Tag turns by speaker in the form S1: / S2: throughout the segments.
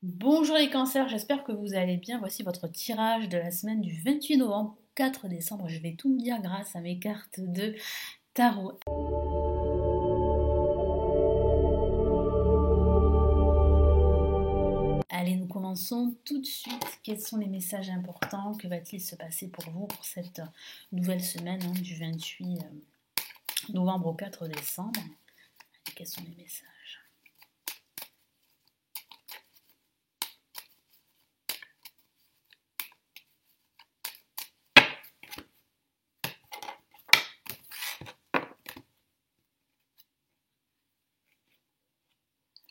S1: Bonjour les cancers, j'espère que vous allez bien. Voici votre tirage de la semaine du 28 novembre au 4 décembre. Je vais tout vous dire grâce à mes cartes de tarot. Allez, nous commençons tout de suite. Quels sont les messages importants? Que va-t-il se passer pour vous pour cette nouvelle semaine du 28 novembre au 4 décembre? Quels sont les messages?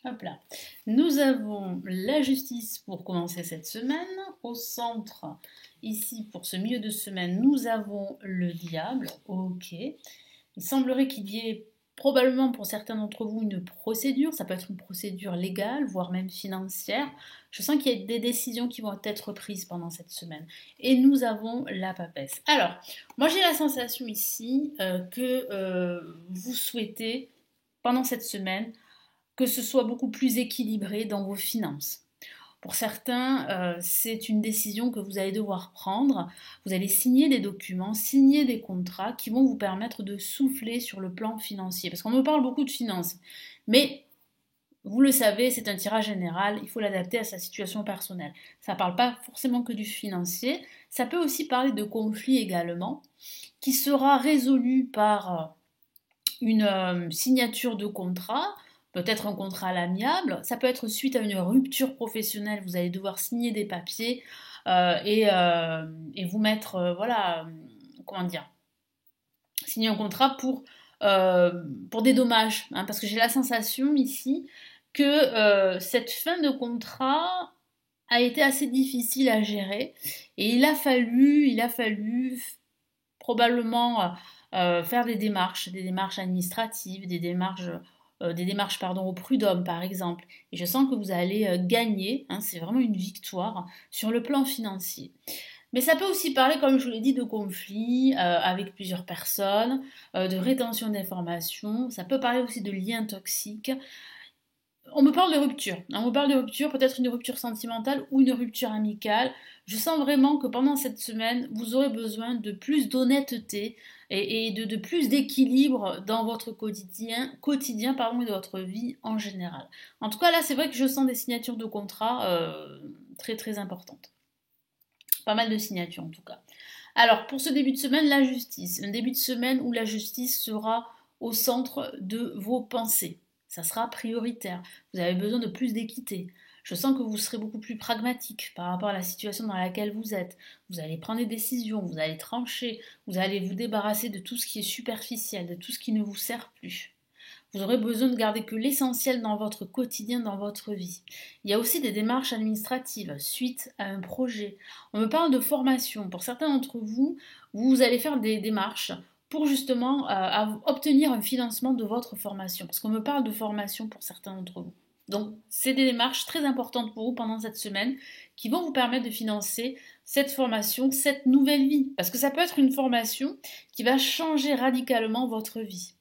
S1: Hop là. Nous avons la justice pour commencer cette semaine. Au centre, ici, pour ce milieu de semaine, nous avons le diable. Ok. Il semblerait qu'il y ait probablement pour certains d'entre vous une procédure. Ça peut être une procédure légale, voire même financière. Je sens qu'il y a des décisions qui vont être prises pendant cette semaine. Et nous avons la papesse. Alors, moi j'ai la sensation ici que vous souhaitez, pendant cette semaine, que ce soit beaucoup plus équilibré dans vos finances. Pour certains, c'est une décision que vous allez devoir prendre. Vous allez signer des documents, signer des contrats qui vont vous permettre de souffler sur le plan financier. Parce qu'on me parle beaucoup de finances. Mais vous le savez, c'est un tirage général, il faut l'adapter à sa situation personnelle. Ça ne parle pas forcément que du financier, ça peut aussi parler de conflits également, qui sera résolu par une signature de contrat, peut-être un contrat à l'amiable, ça peut être suite à une rupture professionnelle, vous allez devoir signer des papiers et vous mettre, comment dire, signer un contrat pour des dommages, hein, parce que j'ai la sensation ici que cette fin de contrat a été assez difficile à gérer et il a fallu probablement faire des démarches administratives, des démarches pardon, au prud'homme par exemple. Et je sens que vous allez gagner, hein, c'est vraiment une victoire sur le plan financier. Mais ça peut aussi parler, comme je vous l'ai dit, de conflits avec plusieurs personnes, de rétention d'informations. Ça peut parler aussi de liens toxiques. On me parle de rupture. On me parle de rupture, peut-être une rupture sentimentale ou une rupture amicale. Je sens vraiment que pendant cette semaine, vous aurez besoin de plus d'honnêteté et de plus d'équilibre dans votre quotidien et de votre vie en général. En tout cas, là, c'est vrai que je sens des signatures de contrats très très importantes. Pas mal de signatures en tout cas. Alors, pour ce début de semaine, la justice. Un début de semaine où la justice sera au centre de vos pensées. Ça sera prioritaire. Vous avez besoin de plus d'équité. Je sens que vous serez beaucoup plus pragmatique par rapport à la situation dans laquelle vous êtes. Vous allez prendre des décisions, vous allez trancher, vous allez vous débarrasser de tout ce qui est superficiel, de tout ce qui ne vous sert plus. Vous aurez besoin de garder que l'essentiel dans votre quotidien, dans votre vie. Il y a aussi des démarches administratives suite à un projet. On me parle de formation. Pour certains d'entre vous, vous allez faire des démarches pour justement obtenir un financement de votre formation. Parce qu'on me parle de formation pour certains d'entre vous. Donc, c'est des démarches très importantes pour vous pendant cette semaine qui vont vous permettre de financer cette formation, cette nouvelle vie. Parce que ça peut être une formation qui va changer radicalement votre vie.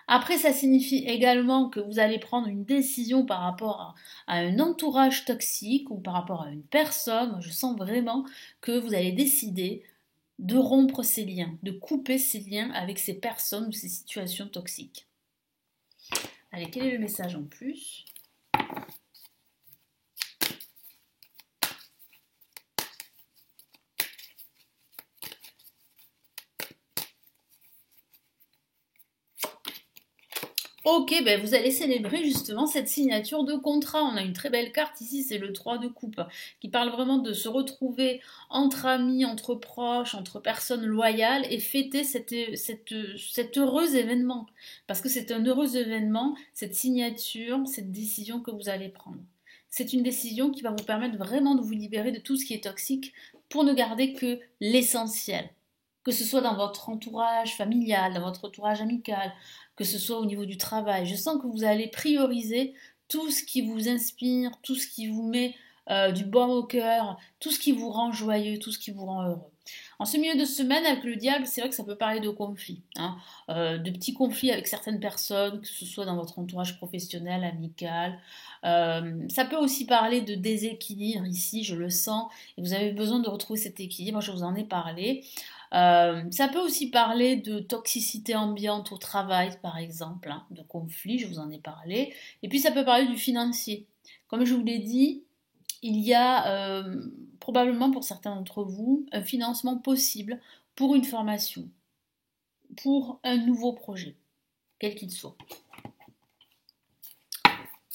S1: Après, ça signifie également que vous allez prendre une décision par rapport à un entourage toxique ou par rapport à une personne. Je sens vraiment que vous allez décider de rompre ces liens, de couper ces liens avec ces personnes ou ces situations toxiques. Allez, quel est le message en plus? Ok, ben vous allez célébrer justement cette signature de contrat. On a une très belle carte ici, c'est le 3 de coupe, qui parle vraiment de se retrouver entre amis, entre proches, entre personnes loyales et fêter cet heureux événement. Parce que c'est un heureux événement, cette signature, cette décision que vous allez prendre. C'est une décision qui va vous permettre vraiment de vous libérer de tout ce qui est toxique pour ne garder que l'essentiel. Que ce soit dans votre entourage familial, dans votre entourage amical, que ce soit au niveau du travail. Je sens que vous allez prioriser tout ce qui vous inspire, tout ce qui vous met du baume au cœur, tout ce qui vous rend joyeux, tout ce qui vous rend heureux. En ce milieu de semaine, avec le diable, c'est vrai que ça peut parler de conflits, hein, de petits conflits avec certaines personnes, que ce soit dans votre entourage professionnel, amical. Ça peut aussi parler de déséquilibre ici, je le sens, et vous avez besoin de retrouver cet équilibre, je vous en ai parlé. Ça peut aussi parler de toxicité ambiante au travail, par exemple, hein, de conflits, je vous en ai parlé. Et puis ça peut parler du financier. Comme je vous l'ai dit, il y a probablement pour certains d'entre vous un financement possible pour une formation, pour un nouveau projet, quel qu'il soit.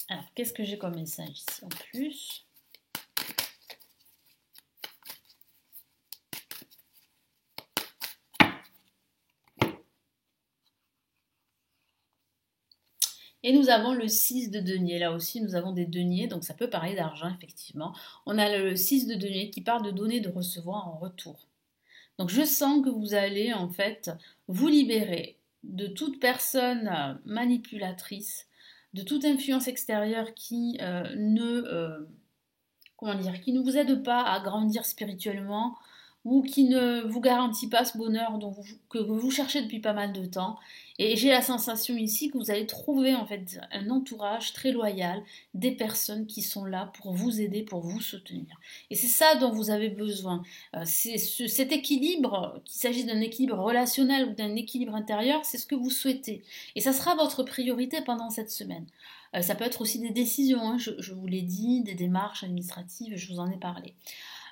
S1: Alors, qu'est-ce que j'ai comme message ici en plus ? Et nous avons le 6 de denier. Là aussi, nous avons des deniers, donc ça peut parler d'argent, effectivement. On a le 6 de denier qui parle de donner, de recevoir en retour. Donc je sens que vous allez en fait vous libérer de toute personne manipulatrice, de toute influence extérieure qui qui ne vous aide pas à grandir spirituellement ou qui ne vous garantit pas ce bonheur que vous cherchez depuis pas mal de temps. Et j'ai la sensation ici que vous allez trouver en fait un entourage très loyal, des personnes qui sont là pour vous aider, pour vous soutenir. Et c'est ça dont vous avez besoin. Cet équilibre, qu'il s'agisse d'un équilibre relationnel ou d'un équilibre intérieur, c'est ce que vous souhaitez. Et ça sera votre priorité pendant cette semaine. Ça peut être aussi des décisions, hein, je vous l'ai dit, des démarches administratives, je vous en ai parlé.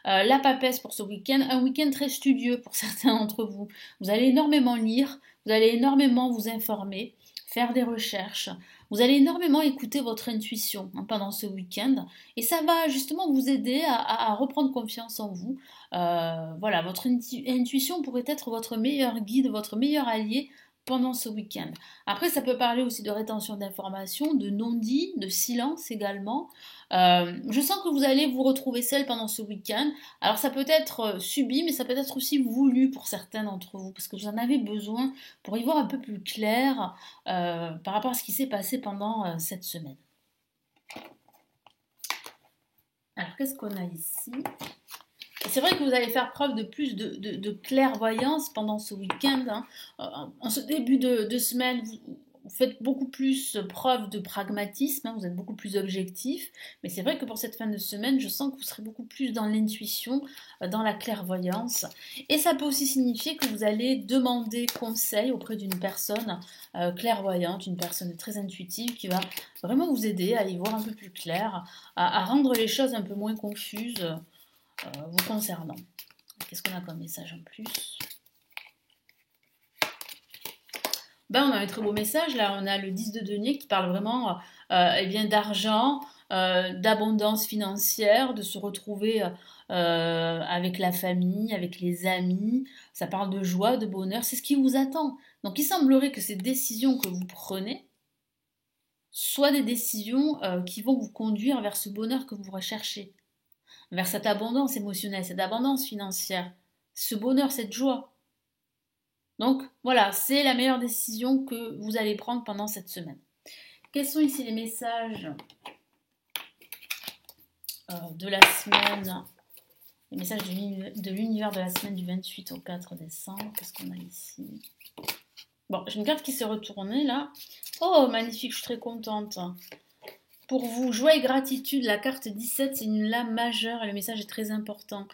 S1: La papesse pour ce week-end, un week-end très studieux pour certains d'entre vous. Vous allez énormément lire, vous allez énormément vous informer, faire des recherches, vous allez énormément écouter votre intuition pendant ce week-end et ça va justement vous aider à reprendre confiance en vous. Voilà, votre intuition pourrait être votre meilleur guide, votre meilleur allié pendant ce week-end. Après, ça peut parler aussi de rétention d'informations, de non-dit, de silence également. Je sens que vous allez vous retrouver seul pendant ce week-end. Alors ça peut être subi, mais ça peut être aussi voulu pour certains d'entre vous, parce que vous en avez besoin pour y voir un peu plus clair par rapport à ce qui s'est passé pendant cette semaine. Alors qu'est-ce qu'on a ici ? C'est vrai que vous allez faire preuve de plus de clairvoyance pendant ce week-end. Hein. En ce début de semaine, vous faites beaucoup plus preuve de pragmatisme, hein, vous êtes beaucoup plus objectif. Mais c'est vrai que pour cette fin de semaine, je sens que vous serez beaucoup plus dans l'intuition, dans la clairvoyance. Et ça peut aussi signifier que vous allez demander conseil auprès d'une personne clairvoyante, une personne très intuitive qui va vraiment vous aider à y voir un peu plus clair, à rendre les choses un peu moins confuses. Vous concernant. Qu'est-ce qu'on a comme message en plus ? On a un très beau message. Là, on a le 10 de denier qui parle vraiment d'argent, d'abondance financière, de se retrouver avec la famille, avec les amis. Ça parle de joie, de bonheur. C'est ce qui vous attend. Donc, il semblerait que ces décisions que vous prenez soient des décisions qui vont vous conduire vers ce bonheur que vous recherchez, vers cette abondance émotionnelle, cette abondance financière, ce bonheur, cette joie. Donc voilà, c'est la meilleure décision que vous allez prendre pendant cette semaine. Quels sont ici les messages de la semaine, les messages de l'univers de la semaine du 28 au 4 décembre? Qu'est-ce qu'on a ici? Bon, j'ai une carte qui s'est retournée là. Oh, magnifique, je suis très contente. Pour vous, joie et gratitude, la carte 17, c'est une lame majeure et le message est très important.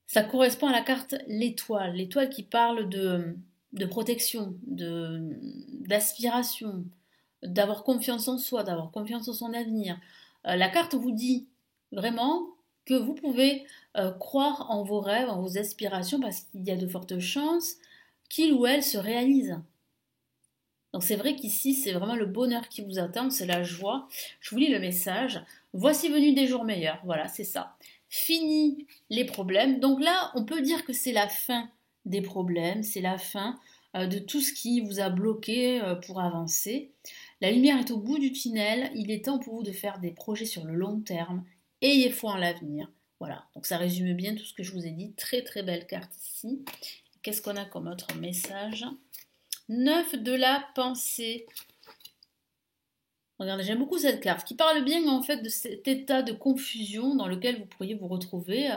S1: Ça correspond à la carte l'étoile qui parle de protection, d'aspiration, d'avoir confiance en soi, d'avoir confiance en son avenir. La carte vous dit vraiment que vous pouvez croire en vos rêves, en vos aspirations, parce qu'il y a de fortes chances qu'il ou elle se réalise. Donc c'est vrai qu'ici, c'est vraiment le bonheur qui vous attend, c'est la joie. Je vous lis le message. Voici venu des jours meilleurs. Voilà, c'est ça. Fini les problèmes. Donc là, on peut dire que c'est la fin des problèmes, c'est la fin de tout ce qui vous a bloqué pour avancer. La lumière est au bout du tunnel. Il est temps pour vous de faire des projets sur le long terme. Ayez foi en l'avenir. Voilà, donc ça résume bien tout ce que je vous ai dit. Très très belle carte ici. Qu'est-ce qu'on a comme autre message ? 9 de la pensée. Regardez, j'aime beaucoup cette carte qui parle bien en fait de cet état de confusion dans lequel vous pourriez vous retrouver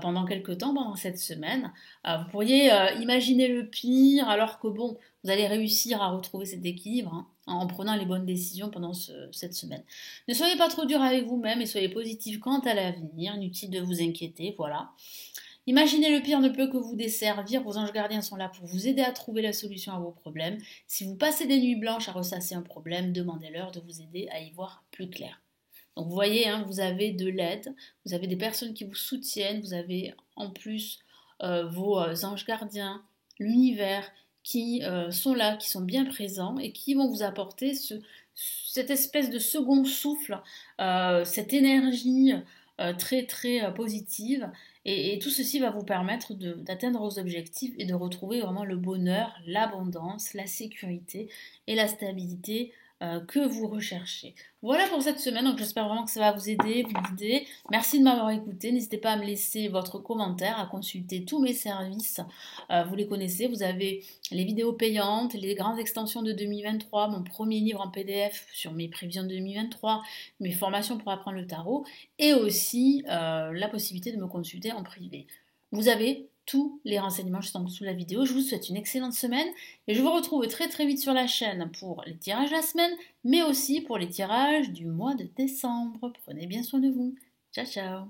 S1: pendant quelques temps, pendant cette semaine. Vous pourriez imaginer le pire alors que bon, vous allez réussir à retrouver cet équilibre hein, en prenant les bonnes décisions pendant cette semaine. Ne soyez pas trop dur avec vous-même et soyez positif quant à l'avenir. Inutile de vous inquiéter, voilà. Imaginez le pire ne peut que vous desservir, vos anges gardiens sont là pour vous aider à trouver la solution à vos problèmes. Si vous passez des nuits blanches à ressasser un problème, demandez-leur de vous aider à y voir plus clair. Donc vous voyez, hein, vous avez de l'aide, vous avez des personnes qui vous soutiennent, vous avez en plus vos anges gardiens, l'univers qui sont là, qui sont bien présents et qui vont vous apporter cette espèce de second souffle, cette énergie très très positive et tout ceci va vous permettre d'atteindre vos objectifs et de retrouver vraiment le bonheur, l'abondance, la sécurité et la stabilité que vous recherchez. Voilà pour cette semaine, donc j'espère vraiment que ça va vous aider, vous guider. Merci de m'avoir écouté, n'hésitez pas à me laisser votre commentaire, à consulter tous mes services, vous les connaissez, vous avez les vidéos payantes, les grandes extensions de 2023, mon premier livre en PDF sur mes prévisions de 2023, mes formations pour apprendre le tarot, et aussi la possibilité de me consulter en privé. Vous avez tous les renseignements juste en dessous de la vidéo. Je vous souhaite une excellente semaine et je vous retrouve très très vite sur la chaîne pour les tirages de la semaine, mais aussi pour les tirages du mois de décembre. Prenez bien soin de vous. Ciao ciao.